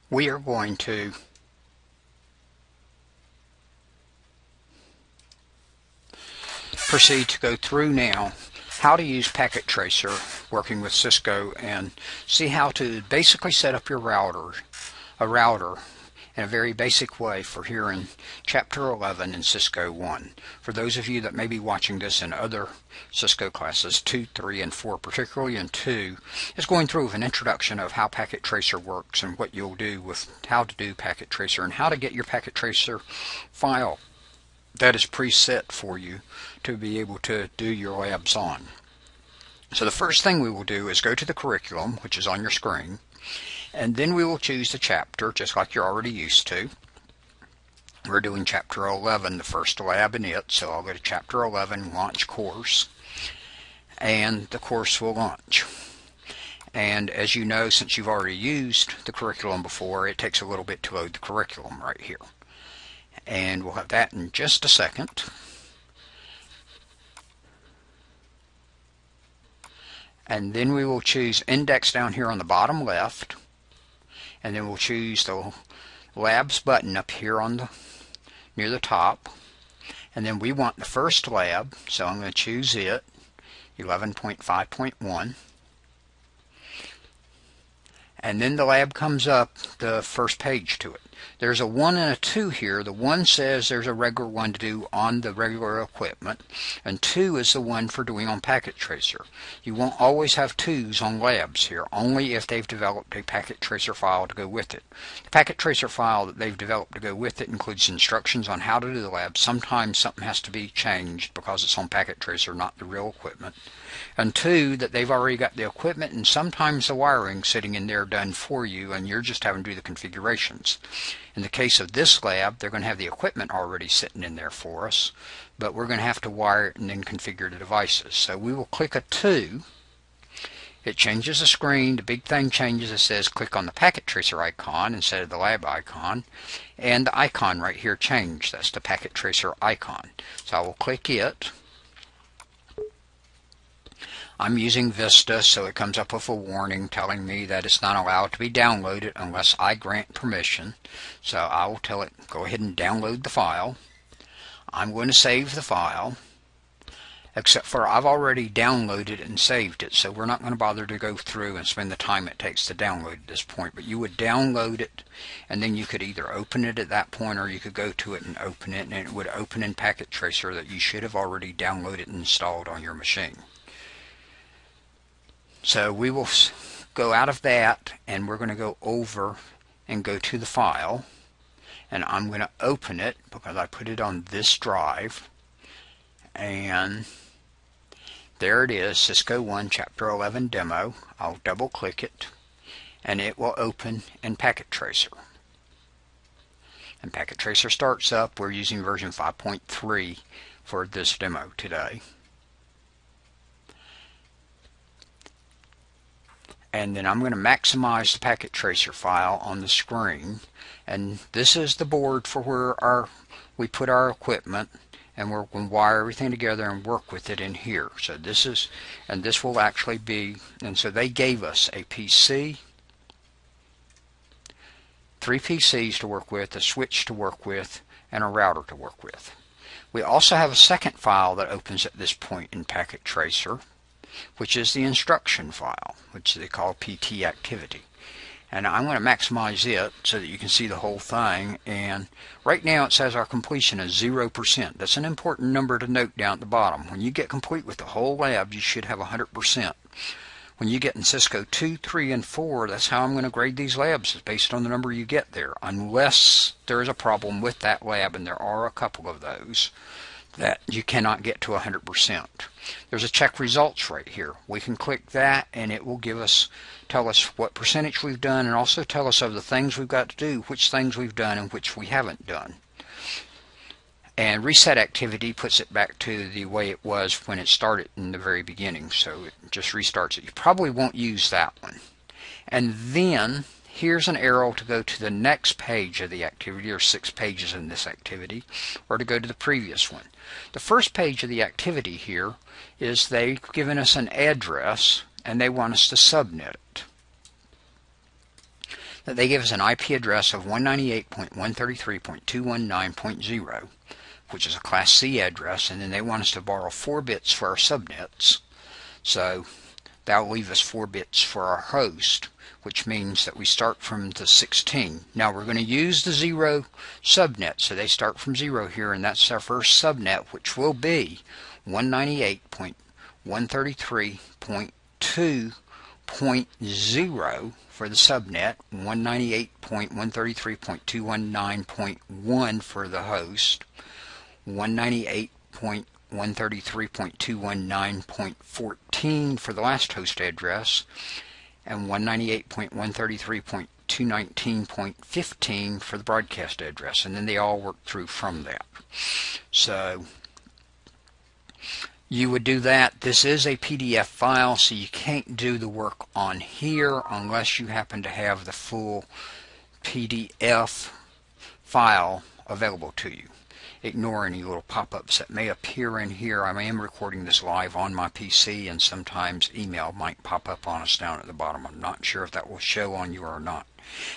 we are going to proceed to go through now how to use Packet Tracer working with Cisco and see how to basically set up your router in a very basic way for here in Chapter 11 in Cisco 1. For those of you that may be watching this in other Cisco classes, 2, 3, and 4, particularly in 2, is going through an introduction of how Packet Tracer works and what you'll do with how to do Packet Tracer and how to get your Packet Tracer file that is preset for you to be able to do your labs on. So the first thing we will do is go to the curriculum, which is on your screen, and then we will choose the chapter, just like you're already used to. We're doing Chapter 11, the first lab in it, so I'll go to Chapter 11, Launch Course, and the course will launch. And as you know, since you've already used the curriculum before, it takes a little bit to load the curriculum right here. And we'll have that in just a second. And then we will choose Index down here on the bottom left, and then we'll choose the Labs button up here on the near the top, and then we want the first lab, so I'm going to choose it, 11.5.1. And then the lab comes up, the first page to it. There's a 1 and a 2 here. The 1 says there's a regular one to do on the regular equipment, and 2 is the one for doing on Packet Tracer. You won't always have 2s on labs here, only if they've developed a Packet Tracer file to go with it. The Packet Tracer file that they've developed to go with it includes instructions on how to do the lab. Sometimes something has to be changed because it's on Packet Tracer, not the real equipment. And 2, that they've already got the equipment and sometimes the wiring sitting in there done for you, and you're just having to do the configurations. In the case of this lab, they're going to have the equipment already sitting in there for us, but we're going to have to wire it and then configure the devices. So we will click a 2. It changes the screen. The big thing changes. It says click on the Packet Tracer icon instead of the lab icon, and the icon right here changed. That's the Packet Tracer icon. So I will click it. I'm using Vista, so it comes up with a warning telling me that it's not allowed to be downloaded unless I grant permission. So I will tell it, go ahead and download the file. I'm going to save the file, except for I've already downloaded it and saved it, so we're not going to bother to go through and spend the time it takes to download at this point. But you would download it, and then you could either open it at that point, or you could go to it and open it, and it would open in Packet Tracer that you should have already downloaded and installed on your machine. So we will go out of that, and we're going to go over and go to the file, and I'm going to open it because I put it on this drive, and there it is, Cisco 1 Chapter 11 demo. I'll double click it, and it will open in Packet Tracer. And Packet Tracer starts up. We're using version 5.3 for this demo today. And then I'm going to maximize the Packet Tracer file on the screen, and this is the board for where we put our equipment, and we're going to wire everything together and work with it in here. So this is, and this will actually be, and so they gave us a PC, 3 PCs to work with, a switch to work with, and a router to work with. We also have a second file that opens at this point in Packet Tracer, which is the instruction file, which they call PT activity. And I'm going to maximize it so that you can see the whole thing. And right now it says our completion is 0%. That's an important number to note down at the bottom. When you get complete with the whole lab, you should have 100%. When you get in Cisco 2, 3, and 4, that's how I'm going to grade these labs, is based on the number you get there, unless there is a problem with that lab, and there are a couple of those that you cannot get to 100%. There's a check results right here. We can click that, and it will give us, tell us what percentage we've done, and also tell us of the things we've got to do, which things we've done and which we haven't done. And reset activity puts it back to the way it was when it started in the very beginning, so it just restarts it. You probably won't use that one. And then here's an arrow to go to the next page of the activity. There are 6 pages in this activity, or to go to the previous one. The first page of the activity here is they've given us an address, and they want us to subnet it. that they give us an IP address of 198.133.219.0, which is a Class C address, and then they want us to borrow 4 bits for our subnets. So that'll leave us 4 bits for our host, which means that we start from the 16. Now we're going to use the 0 subnet, so they start from 0 here, and that's our first subnet, which will be 198.133.2.0 for the subnet, 198.133.219.1 for the host, 198.133.219.14 for the last host address, and 198.133.219.15 for the broadcast address, and then they all work through from that. So you would do that. This is a PDF file, so you can't do the work on here unless you happen to have the full PDF file available to you. Ignore any little pop-ups that may appear in here. I am recording this live on my PC, and sometimes email might pop up on us down at the bottom. I'm not sure if that will show on you or not.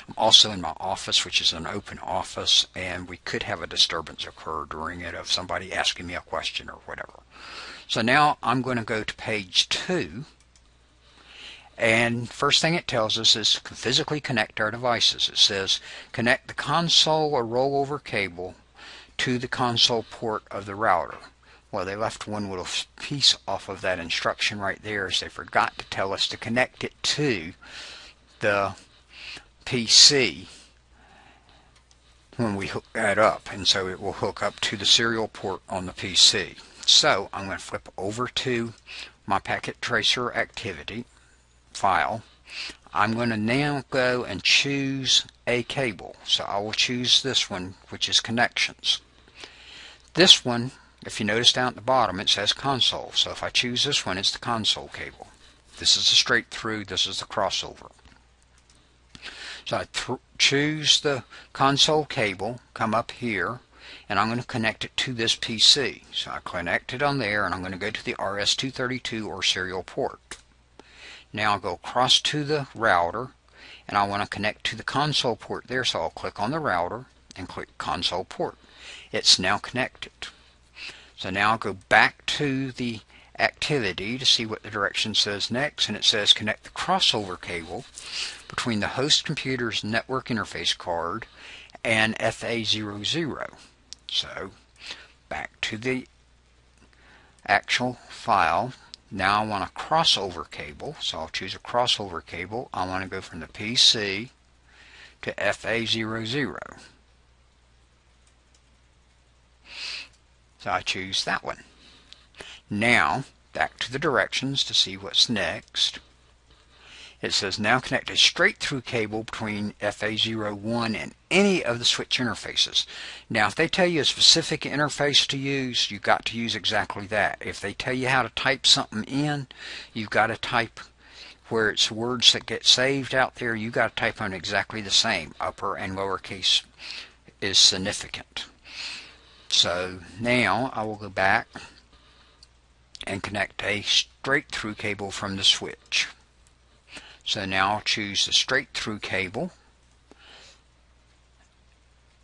I'm also in my office, which is an open office, and we could have a disturbance occur during it of somebody asking me a question or whatever. So now I'm going to go to page 2, and first thing it tells us is physically connect our devices. It says connect the console or rollover cable to the console port of the router. Well, they left one little piece off of that instruction right there, as they forgot to tell us to connect it to the PC when we hook that up, and so it will hook up to the serial port on the PC. So I'm going to flip over to my packet tracer activity file. I'm going to now go and choose a cable. So I will choose this one, which is connections. This one, if you notice down at the bottom, it says console. So if I choose this one, it's the console cable. This is the straight through, this is the crossover. So I choose the console cable, come up here, and I'm going to connect it to this PC. So I connect it on there, and I'm going to go to the RS-232 or serial port. Now I'll go across to the router, and I want to connect to the console port there, so I'll click on the router and click console port. It's now connected. So now I'll go back to the activity to see what the direction says next, and it says connect the crossover cable between the host computer's network interface card and FA00. So back to the actual file. Now I want a crossover cable, so I'll choose a crossover cable. I want to go from the PC to FA00. So I choose that one. Now back to the directions to see what's next. It says now connect a straight through cable between FA01 and any of the switch interfaces. Now if they tell you a specific interface to use, you've got to use exactly that. If they tell you how to type something in, you've got to type where it's words that get saved out there, you've got to type on exactly the same. Upper and lowercase is significant. So now I will go back and connect a straight through cable from the switch. So now I'll choose the straight through cable,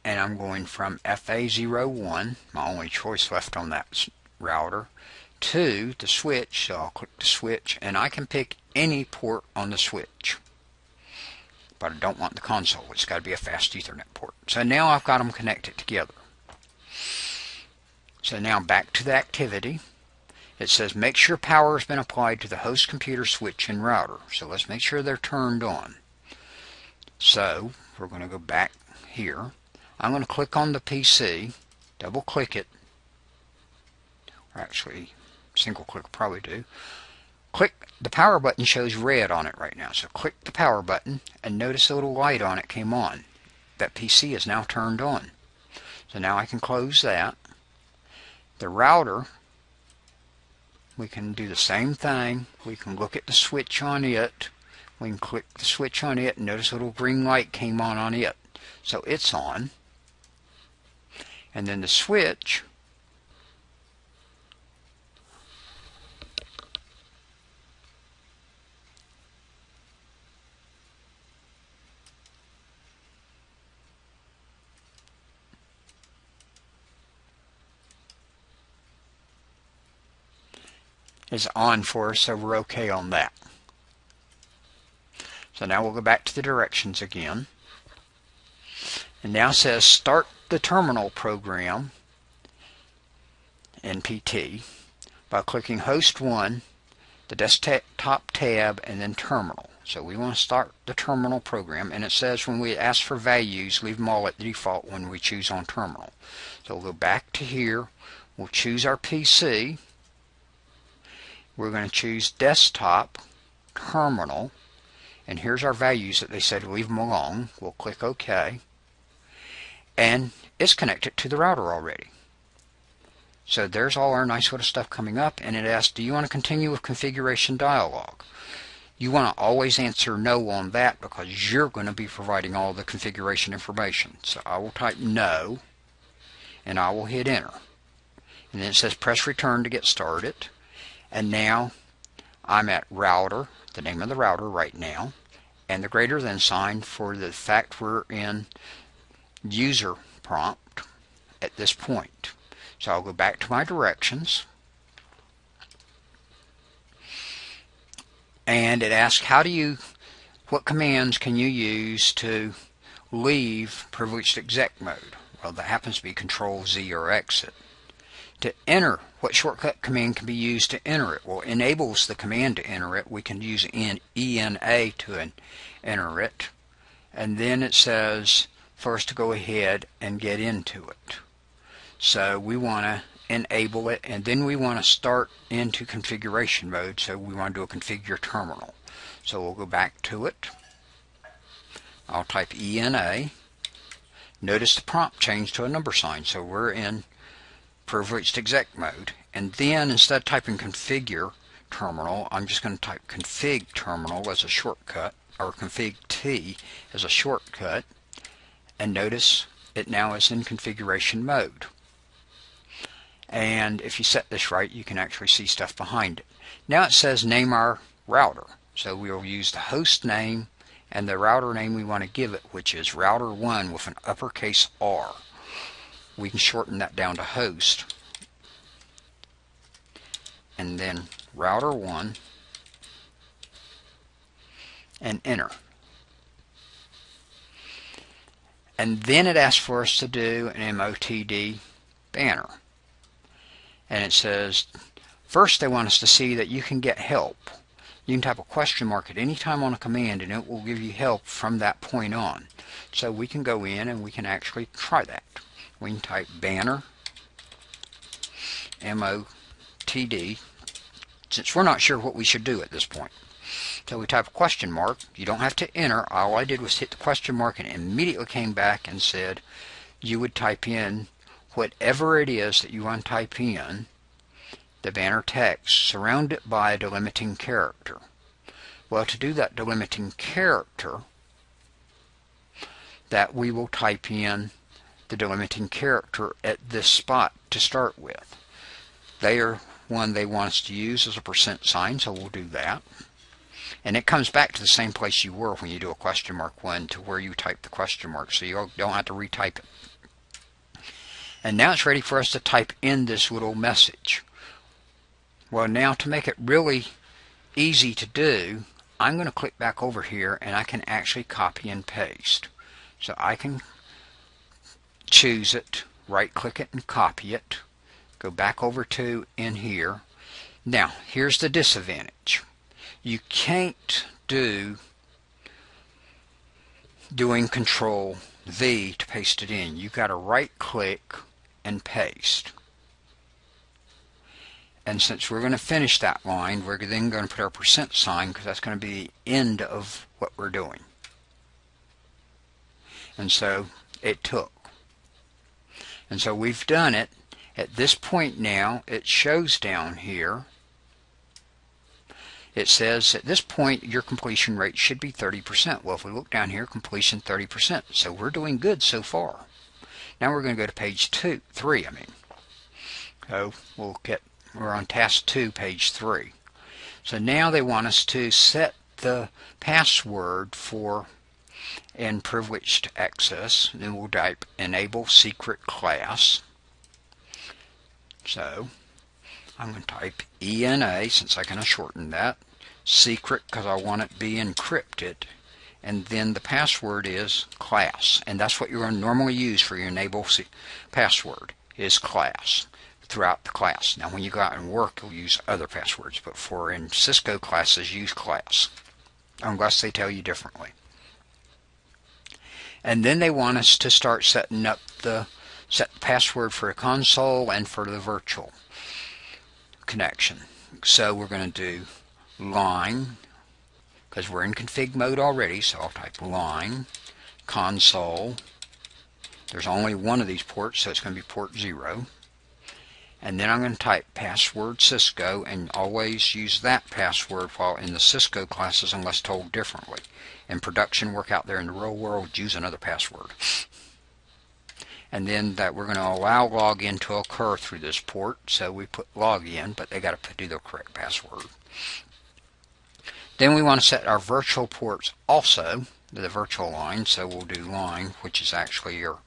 and I'm going from FA01, my only choice left on that router, to the switch. So I'll click the switch, and I can pick any port on the switch, but I don't want the console. It's got to be a fast Ethernet port. So now I've got them connected together. So now back to the activity. It says make sure power has been applied to the host computer switch and router. So let's make sure they're turned on. So we're going to go back here. I'm going to click on the PC, double click it, or actually single click will probably do. Click the power button, shows red on it right now. So click the power button and notice a little light on it came on. That PC is now turned on. So now I can close that. The router, we can do the same thing. We can look at the switch on it. We can click the switch on it and notice a little green light came on it. So it's on. And then the switch, is on for us, so we're okay on that. So now we'll go back to the directions again. And now it says start the terminal program in PT by clicking host 1, the desktop tab, and then terminal. So we want to start the terminal program, and it says when we ask for values, leave them all at the default when we choose on terminal. So we'll go back to here, we'll choose our PC, we're going to choose desktop, terminal, and here's our values that they said leave them alone. We'll click OK, and it's connected to the router already. So there's all our nice little stuff coming up, and it asks, do you want to continue with configuration dialog? You want to always answer no on that because you're going to be providing all the configuration information. So I will type no, and I will hit enter. And then it says press return to get started. And now I'm at router, the name of the router right now, and the greater than sign for the fact we're in user prompt at this point. So I'll go back to my directions, and it asks what commands can you use to leave privileged exec mode? Well, that happens to be Control Z or exit. To enter, what shortcut command can be used to enter it? Well, enables the command to enter it. We can use ENA to enter it, and then it says for us to go ahead and get into it. So we want to enable it, and then we want to start into configuration mode, so we want to do a configure terminal. So we'll go back to it. I'll type ENA. Notice the prompt changed to a number sign, so we're in privileged exec mode. And then instead of typing configure terminal, I'm just going to type config terminal as a shortcut, or config T as a shortcut, and notice it now is in configuration mode. And if you set this right, you can actually see stuff behind it. Now it says name our router. So we'll use the host name and the router name we want to give it, which is router 1 with an uppercase R. We can shorten that down to host. And then router 1 and enter. And then it asks for us to do an MOTD banner. And it says, first they want us to see that you can get help. You can type a question mark at any time on a command and it will give you help from that point on. So we can go in and we can actually try that. We can type banner MOTD, since we're not sure what we should do at this point. So we type a question mark. You don't have to enter. All I did was hit the question mark and it immediately came back and said you would type in whatever it is that you want to type in, the banner text, surround it by a delimiting character. Well, to do that delimiting character, that we will type in the delimiting character at this spot to start with. One they want us to use is a %sign, so we'll do that. And it comes back to the same place you were when you do a question mark one, to where you type the question mark, so you don't have to retype it. And now it's ready for us to type in this little message. Well, now to make it really easy to do, I'm going to click back over here and I can actually copy and paste. So I can choose it, right click it and copy it, go back over to in here. Now here's the disadvantage. You can't doing Control V to paste it in. You've got to right click and paste. And since we're going to finish that line, we're then going to put our %sign, because that's going to be the end of what we're doing. And so it took. And so we've done it. At this point now, it shows down here, it says at this point your completion rate should be 30%. Well, if we look down here, completion 30%. So we're doing good so far. Now we're going to go to page 3. So we're on task 2, page 3. So now they want us to set the password for in privileged access. Then we'll type enable secret class. So I'm going to type ENA, since I can shorten that, secret because I want it to be encrypted, and then the password is class, and that's what you're going to normally use for your enable password, is class, throughout the class. Now when you go out and work, you'll use other passwords, but for in Cisco classes, use class, unless they tell you differently. And then they want us to start setting up set the password for a console and for the virtual connection. So we're going to do line, because we're in config mode already, so I'll type line console. There's only one of these ports, so it's going to be port 0. And then I'm going to type password Cisco, and always use that password while in the Cisco classes unless told differently. In production work out there in the real world, use another password. And then that we're going to allow login to occur through this port, so we put login, but they got to do the correct password. Then we want to set our virtual ports also, the virtual line, so we'll do line, which is actually your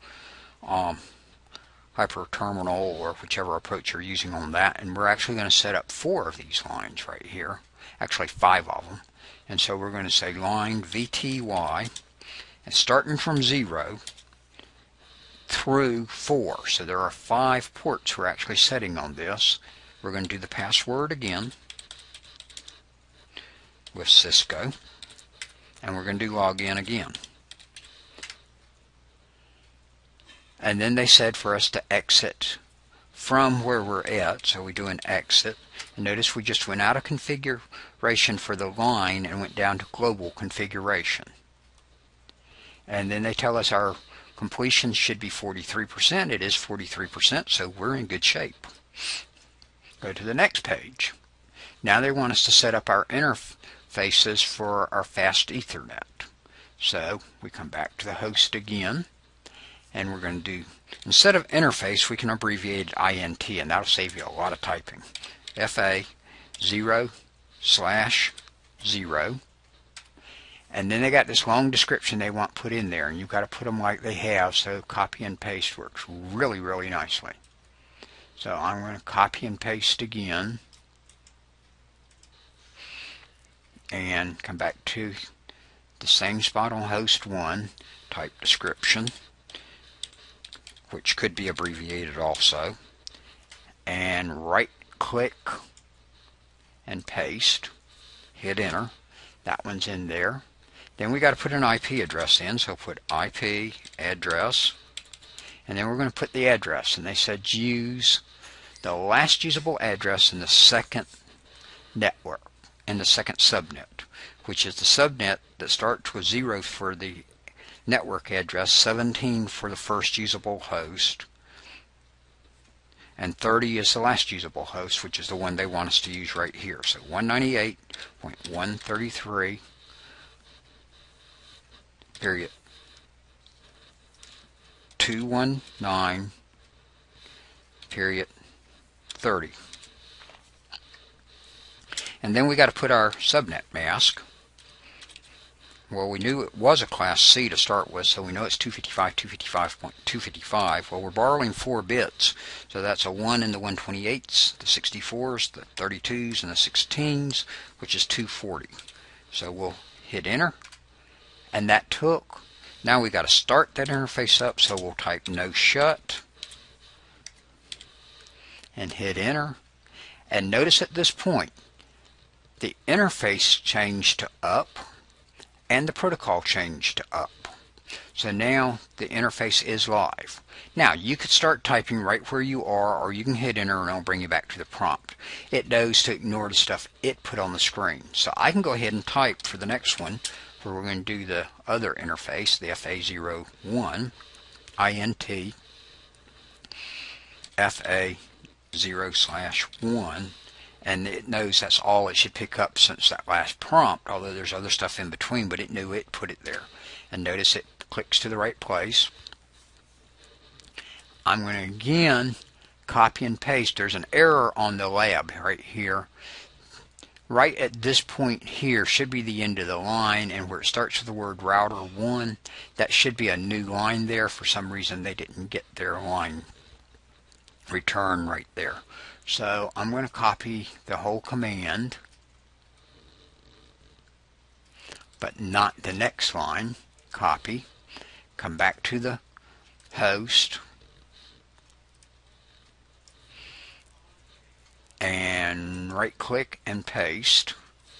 hyper terminal or whichever approach you're using on that, and we're actually going to set up 4 of these lines right here, actually 5 of them. And so we're going to say line VTY, and starting from 0 through 4. So there are 5 ports we're actually setting on this. We're going to do the password again with Cisco, and we're going to do login again. And then they said for us to exit from where we're at, so we do an exit. And notice we just went out of configuration for the line and went down to global configuration. And then they tell us our completion should be 43%. It is 43%, so we're in good shape. Go to the next page. Now they want us to set up our interfaces for our fast Ethernet. So we come back to the host again, and we're going to do, instead of interface, we can abbreviate it INT, and that'll save you a lot of typing. FA 0/0. And then they got this long description they want put in there, and you've got to put them like they have, so copy and paste works really, really nicely. So I'm going to copy and paste again, and come back to the same spot on host 1, type description, which could be abbreviated also, and right click and paste, hit enter. That one's in there. Then we got to put an IP address in, so put IP address, and then we're going to put the address, and they said use the last usable address in the second network, in the second subnet, which is the subnet that starts with 0 for the network address, 17 for the first usable host, and 30 is the last usable host, which is the one they want us to use right here. So 198.133 period 219 period 30. And then we got to put our subnet mask. Well, we knew it was a class C to start with, so we know it's 255.255. Well, we're borrowing 4 bits, so that's a 1 in the 128s, the 64s, the 32s, and the 16s, which is 240. So we'll hit enter, and that took. Now we got to start that interface up, so we'll type no shut and hit enter. And notice at this point, the interface changed to up, and the protocol changed to up. So now the interface is live. Now you could start typing right where you are, or you can hit enter and it'll bring you back to the prompt. It knows to ignore the stuff it put on the screen. So I can go ahead and type for the next one, where we're going to do the other interface, the FA01 INT FA0/1, and it knows that's all it should pick up since that last prompt, although there's other stuff in between, but it knew it put it there. And notice it clicks to the right place. I'm going to again copy and paste. There's an error on the lab right here. Right at this point here should be the end of the line, and where it starts with the word router 1, that should be a new line there. For some reason they didn't get their line return right there. So I'm going to copy the whole command, but not the next line. Copy, come back to the host, and right click and paste,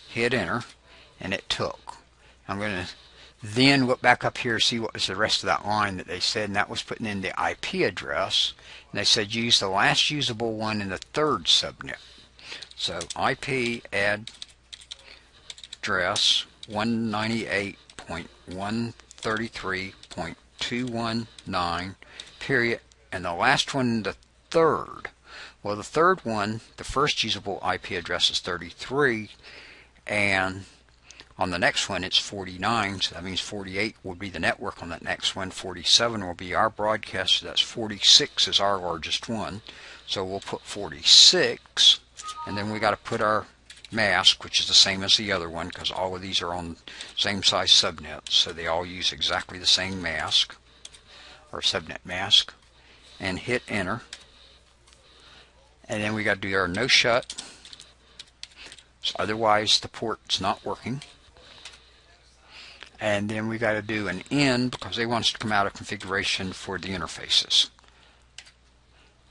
hit enter, and it took. I'm going to then look back up here and see what was the rest of that line that they said, and that was putting in the IP address, and they said use the last usable one in the third subnet. So IP address 198.133.219 period, and the last one, the third. Well, the third one, the first usable IP address is 33, and on the next one it's 49, so that means 48 will be the network on that next one. 47 will be our broadcast, so that's 46 is our largest one. So we'll put 46, and then we got to put our mask, which is the same as the other one, because all of these are on same size subnets, so they all use exactly the same mask, or subnet mask, and hit enter. And then we got to do our no shut, so otherwise the port's not working. And then we got to do an end because they want us to come out of configuration for the interfaces.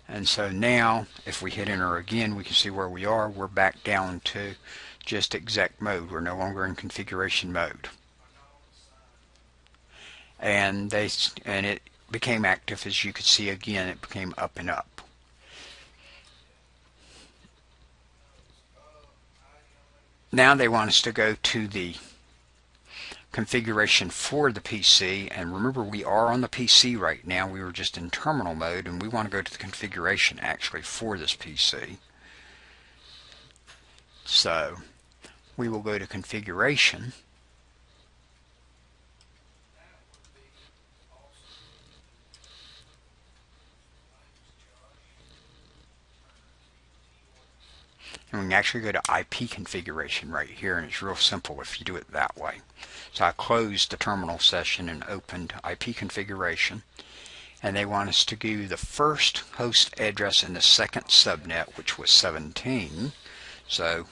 And so now if we hit enter again, we can see where we are. We're back down to just exec mode. We're no longer in configuration mode. And it became active. As you could see again, it became up and up. Now they want us to go to the configuration for the PC, and remember we are on the PC right now. We were just in terminal mode, and we want to go to the configuration actually for this PC. So we will go to configuration, and we can actually go to IP configuration right here, and it's real simple if you do it that way. So I closed the terminal session and opened IP configuration, and they want us to do the first host address in the second subnet, which was 17. So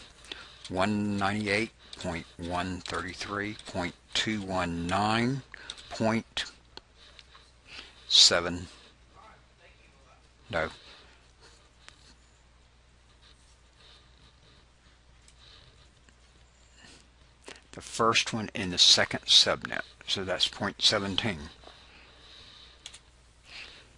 198.133.219.7 no the first one in the second subnet, so that's point 17.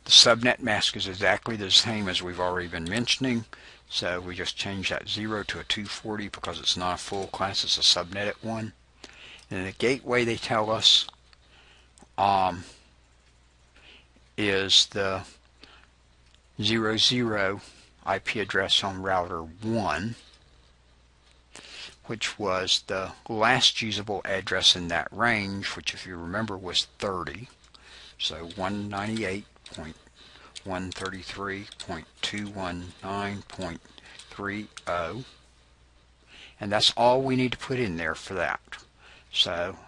The subnet mask is exactly the same as we've already been mentioning, so we just change that 0 to a 240 because it's not a full class, it's a subnetted one. And the gateway they tell us is the 00 IP address on router 1, which was the last usable address in that range, which if you remember was 30. So 198.133.219.30, and that's all we need to put in there for that. So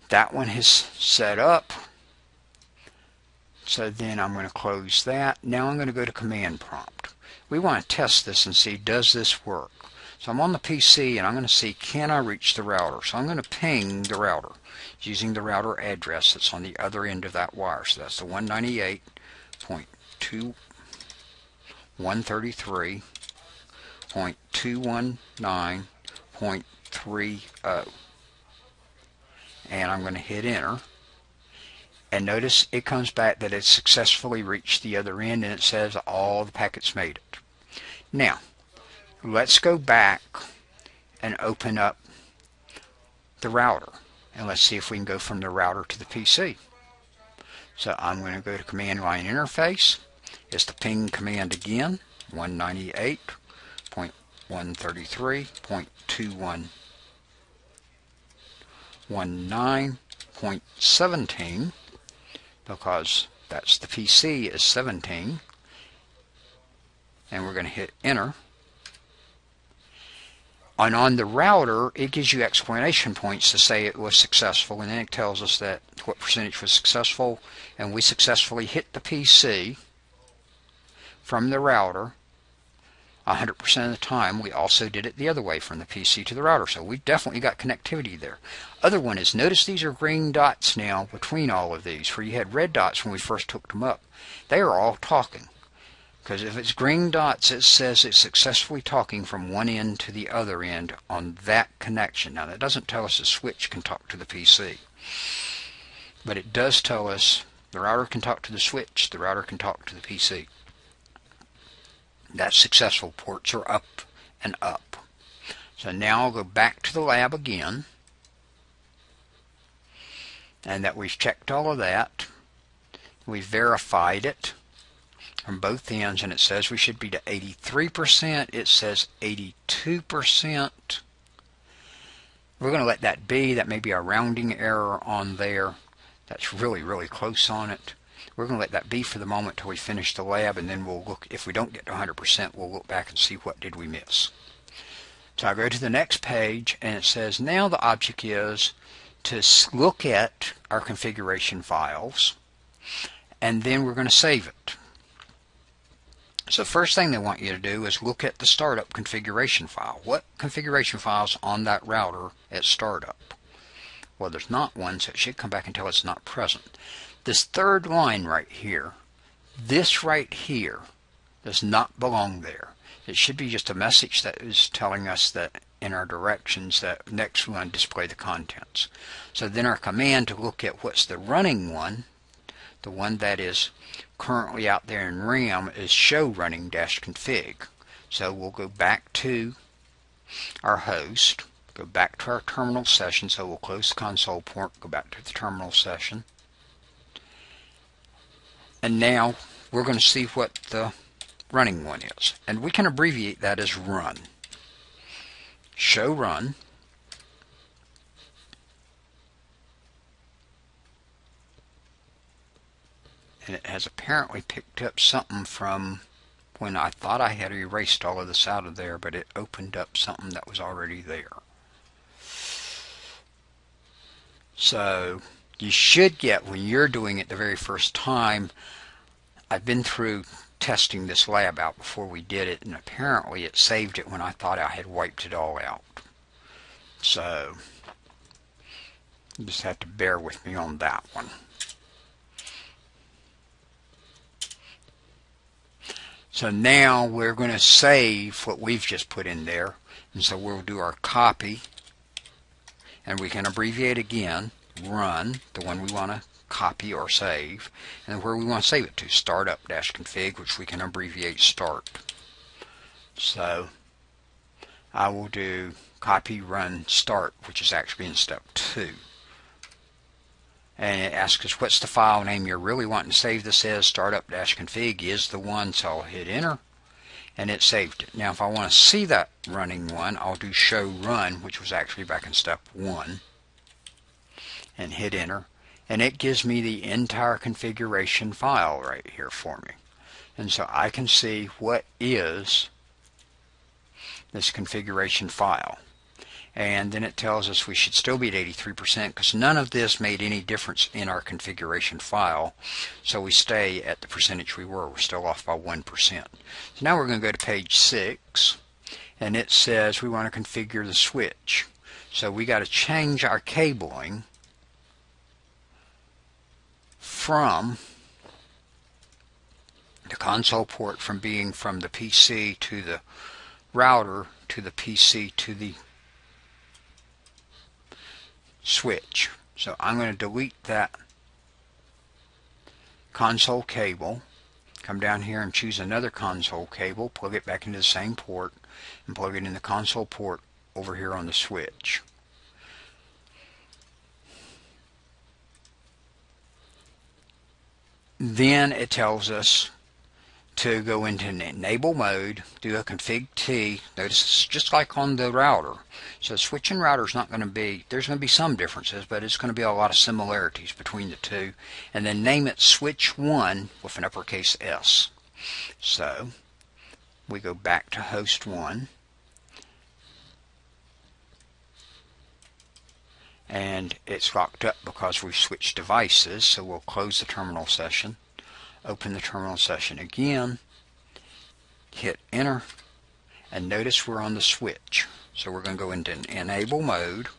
that one is set up. So then I'm going to close that. Now I'm going to go to command prompt. We want to test this and see, does this work? So I'm on the PC and I'm going to see, can I reach the router? So I'm going to ping the router using the router address that's on the other end of that wire. So that's the 198.133.219.30. And I'm going to hit enter. And notice it comes back that it's successfully reached the other end, and it says all the packets made it. Now, let's go back and open up the router, and let's see if we can go from the router to the PC. So I'm going to go to command line interface. It's the ping command again, 198.133.219.17, because that's the PC is 17, and we're going to hit enter. And on the router, it gives you exclamation points to say it was successful, and then it tells us that what percentage was successful, and we successfully hit the PC from the router 100% of the time, we also did it the other way from the PC to the router. So we've definitely got connectivity there. Other one is, notice these are green dots now between all of these, where you had red dots when we first hooked them up. They are all talking. Because if it's green dots, it says it's successfully talking from one end to the other end on that connection. Now, that doesn't tell us the switch can talk to the PC. But it does tell us the router can talk to the switch, the router can talk to the PC. That's successful. Ports are up and up. So now I'll go back to the lab again, and that we've checked all of that. We've verified it from both ends, and it says we should be to 83%. It says 82%. We're going to let that be. That may be a rounding error on there. That's really, really close on it. We're going to let that be for the moment till we finish the lab, and then we'll look. If we don't get to 100%, we'll look back and see what did we miss. So I go to the next page, and it says now the object is to look at our configuration files, and then we're going to save it. So the first thing they want you to do is look at the startup configuration file. What configuration file's on that router at startup? Well, there's not one, so it should come back and tell us it's not present. This third line right here, this right here, does not belong there. It should be just a message that is telling us that in our directions that next we want to display the contents. So then our command to look at what's the running one, the one that is currently out there in RAM, is show running-config. So we'll go back to our host, go back to our terminal session, so we'll close the console port, go back to the terminal session. And now we're going to see what the running one is. And we can abbreviate that as run. Show run. And it has apparently picked up something from when I thought I had erased all of this out of there, but it opened up something that was already there. So you should get, when you're doing it the very first time, I've been through testing this lab out before we did it, and apparently it saved it when I thought I had wiped it all out. So you just have to bear with me on that one. So now we're going to save what we've just put in there, and so we'll do our copy, and we can abbreviate again, run, the one we want to copy or save, and where we want to save it to, startup-config, which we can abbreviate start. So I will do copy run start, which is actually in step 2. And it asks us what's the file name you're really wanting to save this as. Startup-config is the one, so I'll hit enter, and it saved it. Now if I want to see that running one, I'll do show run, which was actually back in step 1, and hit enter, and it gives me the entire configuration file right here for me. And so I can see what is this configuration file. And then it tells us we should still be at 83% because none of this made any difference in our configuration file. So we stay at the percentage we were. We're still off by 1%. So now we're going to go to page 6, and it says we want to configure the switch. So we got to change our cabling from the console port, from being from the PC to the router to the PC to the switch. So I'm going to delete that console cable, come down here and choose another console cable, plug it back into the same port, and plug it in the console port over here on the switch. Then it tells us to go into enable mode, do a config T. Notice it's just like on the router. So switch and router is not going to be, there's going to be some differences, but it's going to be a lot of similarities between the two. And then name it switch 1 with an uppercase S. So we go back to host 1. And it's locked up because we've switched devices, so we'll close the terminal session, open the terminal session again, hit enter, And notice we're on the switch. So we're going to go into enable mode,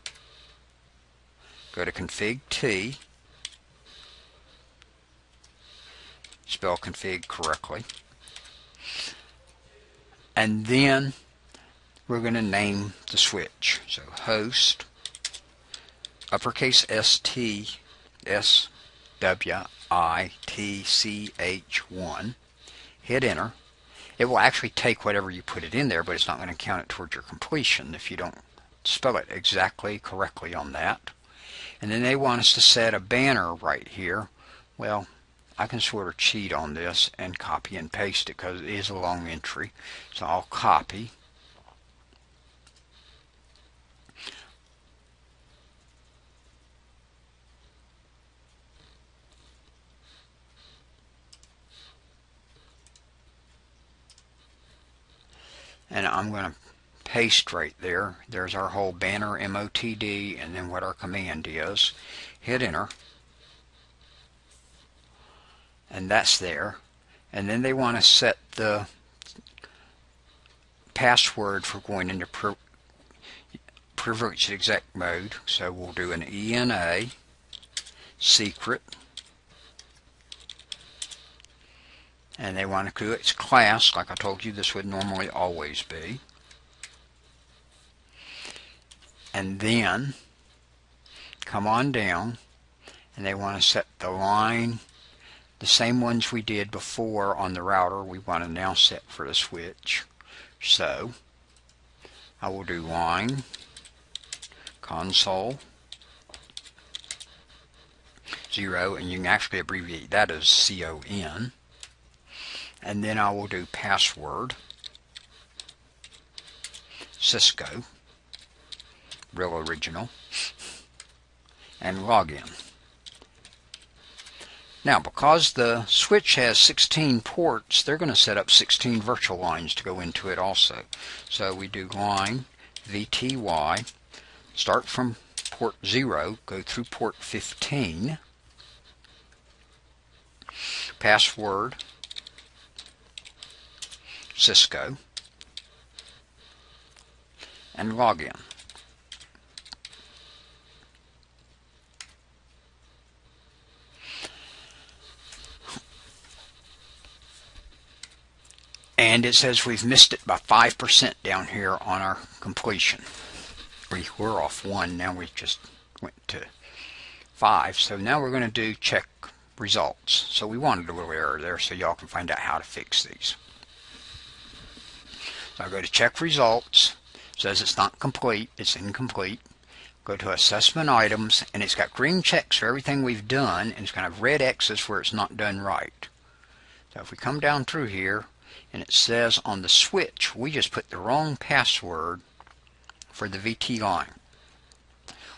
go to config T, spell config correctly, and then we're going to name the switch. So host, uppercase ST, SWITCH1, hit enter. It will actually take whatever you put it in there, but it's not going to count it towards your completion if you don't spell it exactly correctly on that. And then they want us to set a banner right here. Well, I can sort of cheat on this and copy and paste it because it is a long entry. So I'll copy. And I'm going to paste right there. There's our whole banner, MOTD, and then what our command is. Hit enter. And that's there. And then they want to set the password for going into privileged exec mode. So we'll do an ENA secret. And they want to do its class, like I told you this would normally always be. And then come on down, and they want to set the line, the same ones we did before on the router, we want to now set for the switch. So I will do line console 0, and you can actually abbreviate that as CON. And then I will do password Cisco, real original, and login. Now, because the switch has 16 ports, they're going to set up 16 virtual lines to go into it also. So we do line VTY, start from port 0, go through port 15, password Cisco, and login. And it says we've missed it by 5% down here on our completion. We're off 1, now we just went to 5. So now we're going to do check results. So we wanted a little error there so y'all can find out how to fix these. So I go to check results, it says it's not complete, it's incomplete. Go to assessment items, and it's got green checks for everything we've done, and it's going to have red X's where it's not done right. So if we come down through here, and it says on the switch, we just put the wrong password for the VT line,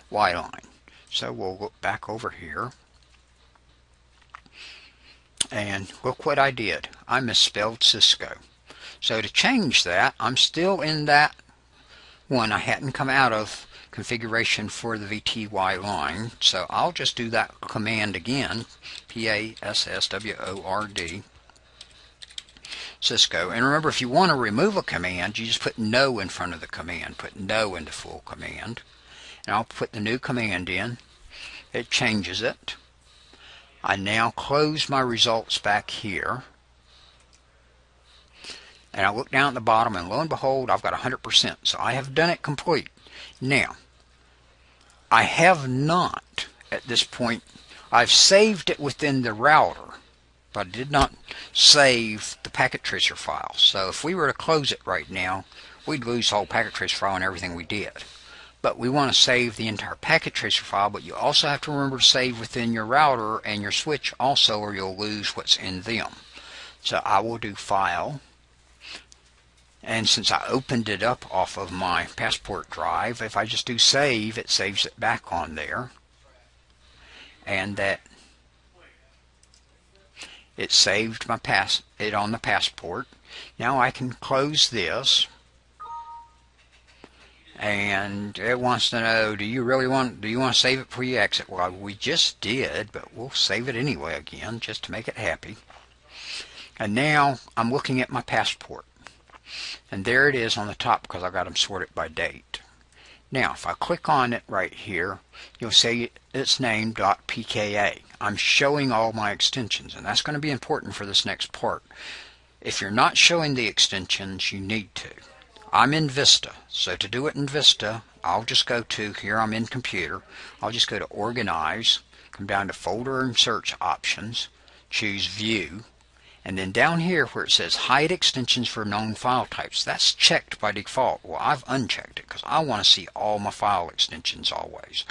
Y line. So we'll look back over here, and look what I did. I misspelled Cisco. So to change that, I'm still in that one. I hadn't come out of configuration for the VTY line, so I'll just do that command again, PASSWORD, Cisco. And remember, if you want to remove a command, you just put no in front of the command, put no into full command. And I'll put the new command in. It changes it. I now close my results back here. And I look down at the bottom, and lo and behold, I've got 100%. So I have done it complete. Now, I have not, at this point, I've saved it within the router, but I did not save the packet tracer file. So if we were to close it right now, we'd lose the whole packet tracer file and everything we did. But we want to save the entire packet tracer file, but you also have to remember to save within your router and your switch also, or you'll lose what's in them. So I will do File. And since I opened it up off of my passport drive, if I just do save, it saves it back on there. And that it saved my it on the passport. Now I can close this. And it wants to know, do you want to save it before you exit? Well, we just did, but we'll save it anyway again, just to make it happy. And now I'm looking at my passport. And there it is on the top because I got them sorted by date. Now, if I click on it right here, you'll see it's named .pka. I'm showing all my extensions, and that's going to be important for this next part. If you're not showing the extensions, you need to. I'm in Vista, so to do it in Vista, I'll just go to, here I'm in Computer, I'll just go to Organize, come down to Folder and Search Options, choose View, and then down here where it says Hide Extensions for Known File Types, that's checked by default. Well, I've unchecked it because I want to see all my file extensions always.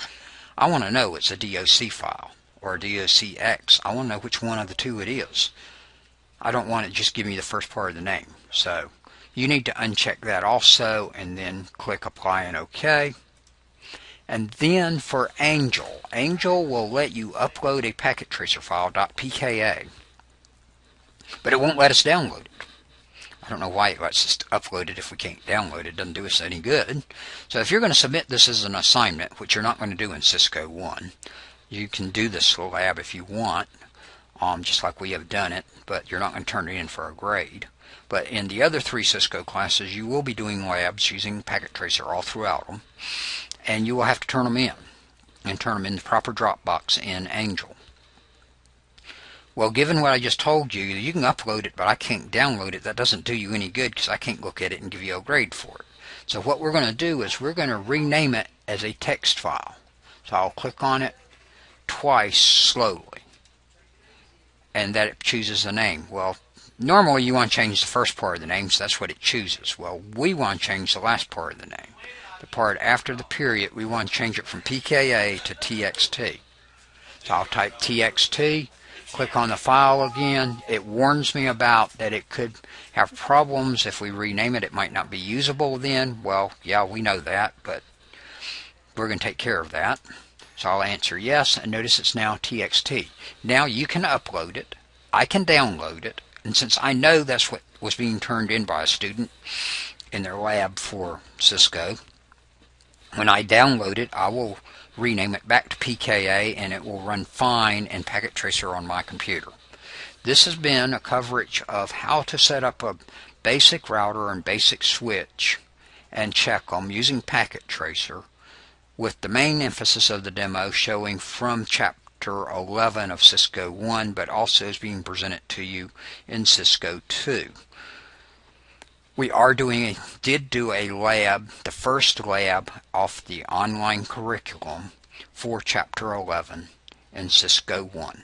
I want to know it's a DOC file or a DOCX. I want to know which one of the two it is. I don't want it to just give me the first part of the name. So you need to uncheck that also, and then click Apply and OK. And then for Angel, Angel will let you upload a packet tracer file .pka, but it won't let us download it. I don't know why it lets us upload it if we can't download it. It doesn't do us any good. So if you're going to submit this as an assignment, which you're not going to do in Cisco 1, you can do this lab if you want, just like we have done it, but you're not going to turn it in for a grade. But in the other 3 Cisco classes, you will be doing labs using Packet Tracer all throughout them, and you will have to turn them in, and turn them in the proper Dropbox in Angel. Well, given what I just told you, you can upload it, but I can't download it. That doesn't do you any good because I can't look at it and give you a grade for it. So what we're going to do is we're going to rename it as a text file. So I'll click on it twice slowly, and that it chooses a name. Well, normally you want to change the first part of the name, so that's what it chooses. Well, we want to change the last part of the name. The part after the period, we want to change it from PKA to TXT. So I'll type TXT, click on the file again. It warns me about that it could have problems. If we rename it, it might not be usable then. Well, yeah, we know that, but we're going to take care of that. So I'll answer yes, and notice it's now TXT. Now you can upload it. I can download it. And since I know that's what was being turned in by a student in their lab for Cisco, when I download it, I will rename it back to PKA, and it will run fine in Packet Tracer on my computer. This has been a coverage of how to set up a basic router and basic switch and check them using Packet Tracer, with the main emphasis of the demo showing from Chapter 11 of Cisco 1, but also is being presented to you in Cisco 2. We did do a lab, the first lab off the online curriculum for Chapter 11 in Cisco 1.